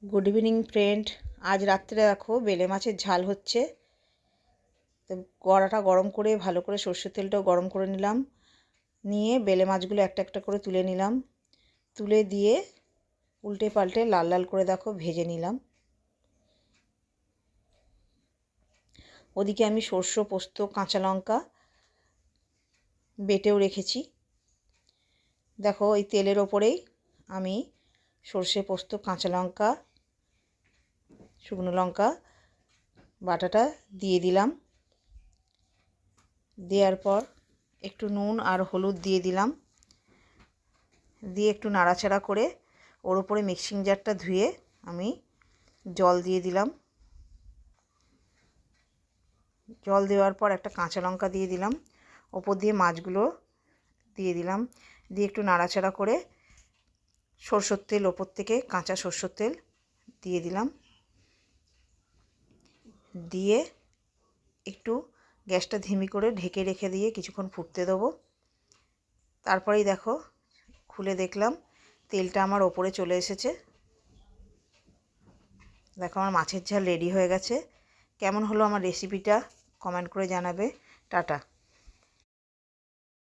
Good evening friend. আজ রাত্রে দেখো বেলে মাছের ঝাল হচ্ছে। তো কড়াটা গরম করে ভালো করে সর্ষের তেলটাও গরম করে নিলাম, নিয়ে বেলে মাছগুলো একটা একটা করে তুলে নিলাম, তুলে দিয়ে উল্টে পাল্টে লাল লাল করে দেখো ভেজে নিলাম। ওদিকে আমি সর্ষে, পোস্ত, কাঁচা লঙ্কা বেটেও রেখেছি। দেখো ওই তেলের ওপরেই আমি সর্ষে, পোস্ত, কাঁচা লঙ্কা, শুকনো লঙ্কা বাটাটা দিয়ে দিলাম। দেওয়ার পর একটু নুন আর হলুদ দিয়ে দিলাম, দিয়ে একটু নাড়াচাড়া করে ওর উপরে মিক্সিং জারটা ধুয়ে আমি জল দিয়ে দিলাম। জল দেওয়ার পর একটা কাঁচা লঙ্কা দিয়ে দিলাম, ওপর দিয়ে মাছগুলো দিয়ে দিলাম, দিয়ে একটু নাড়াচাড়া করে সরষের তেল ওপর থেকে কাঁচা সরষের তেল দিয়ে দিলাম, দিয়ে একটু গ্যাসটা ধিমি করে ঢেকে রেখে দিয়ে কিছুক্ষণ ফুটতে দেবো। তারপরেই দেখো খুলে দেখলাম তেলটা আমার ওপরে চলে এসেছে। দেখো আমার মাছের ঝাল রেডি হয়ে গেছে। কেমন হলো আমার রেসিপিটা কমেন্ট করে জানাবে। টাটা।